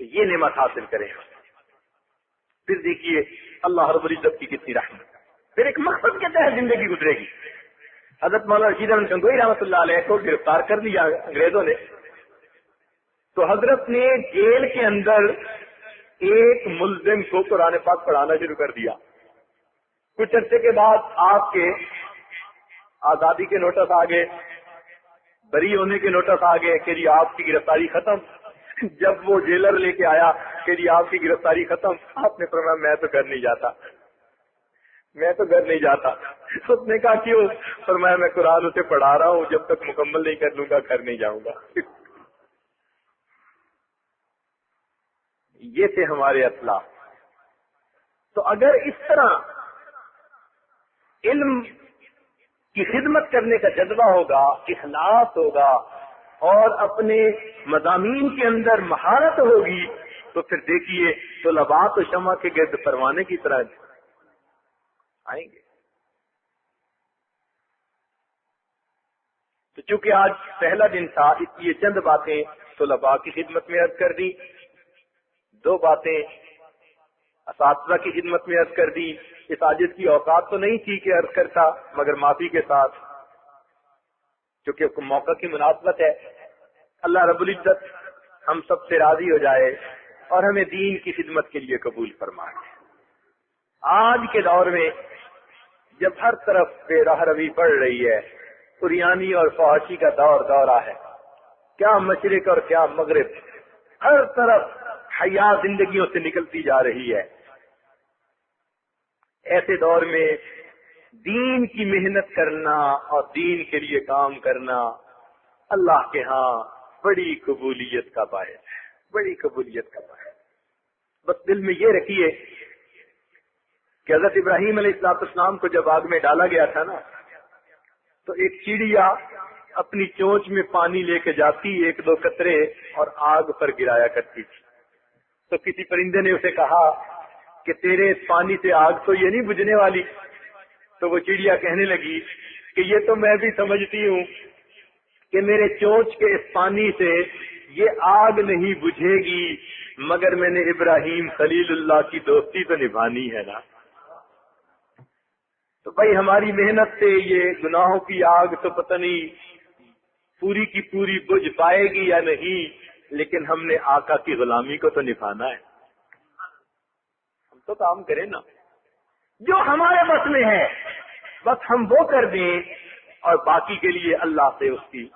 کہ یہ نعمت حاصل کریں. پھر دیکھیے اللہ رب العزت کی کتنی رحمت. پھر ایک مقصد کے تحت زندگی گزرے گی. حضرت مولانا رشید احمد گنگوئی رحمۃ اللہ علیہ کو گرفتار کر لیا انگریزوں نے، تو حضرت نے جیل کے اندر ایک ملزم کو قرآن پاک پڑھانا شروع کر دیا. کچھ عرصے کے بعد آپ کے آزادی کے نوٹس آ گئے، بری ہونے کے نوٹس آ گئے کہ جی آپ کی گرفتاری ختم. جب وہ جیلر لے کے آیا کہ جی آپ کی گرفتاری ختم، آپ نے فرمایا میں تو گھر نہیں جاتا، میں تو گھر نہیں جاتا. اس نے کہا کیوں؟ فرمایا میں قرآن اسے پڑھا رہا ہوں، جب تک مکمل نہیں کر لوں گا گھر نہیں جاؤں گا. یہ تھے ہمارے اسلاف. تو اگر اس طرح علم کی خدمت کرنے کا جذبہ ہوگا، اخلاص ہوگا اور اپنے مضامین کے اندر مہارت ہوگی، تو پھر دیکھیے طلباء تو شمع کے گرد پروانے کی طرح آئیں گے. تو چونکہ آج پہلا دن تھا، اس لیے چند باتیں طلباء کی خدمت میں عرض کر دی، 2 باتیں اساتذہ کی خدمت میں عرض کر دی. اس عاجز کی اوقات تو نہیں تھی کہ عرض کرتا، مگر معافی کے ساتھ چونکہ موقع کی مناسبت ہے. اللہ رب العزت ہم سب سے راضی ہو جائے اور ہمیں دین کی خدمت کے لیے قبول فرمائے. آج کے دور میں جب ہر طرف بے راہ روی بڑھ رہی ہے، قریانی اور فحاشی کا دورہ ہے، کیا مشرق اور کیا مغرب، ہر طرف حیا زندگیوں سے نکلتی جا رہی ہے. ایسے دور میں دین کی محنت کرنا اور دین کے لیے کام کرنا اللہ کے ہاں بڑی قبولیت کا باعث ہے، بڑی قبولیت کا باعث. بس دل میں یہ رکھیے کہ حضرت ابراہیم علیہ السلام کو جب آگ میں ڈالا گیا تھا نا، تو ایک چڑیا اپنی چونچ میں پانی لے کے جاتی 1-2 قطرے اور آگ پر گرایا کرتی تھی. تو کسی پرندے نے اسے کہا کہ تیرے اس پانی سے آگ تو یہ نہیں بجھنے والی. تو وہ چڑیا کہنے لگی کہ یہ تو میں بھی سمجھتی ہوں کہ میرے چونچ کے اس پانی سے یہ آگ نہیں بجھے گی، مگر میں نے ابراہیم خلیل اللہ کی دوستی تو نبھانی ہے نا. تو بھائی ہماری محنت سے یہ گناہوں کی آگ تو پتہ نہیں پوری کی پوری بجھ پائے گی یا نہیں، لیکن ہم نے آقا کی غلامی کو تو نبھانا ہے. ہم تو کام کریں نا، جو ہمارے بس میں ہے بس ہم وہ کر دیں، اور باقی کے لیے اللہ سے اس کی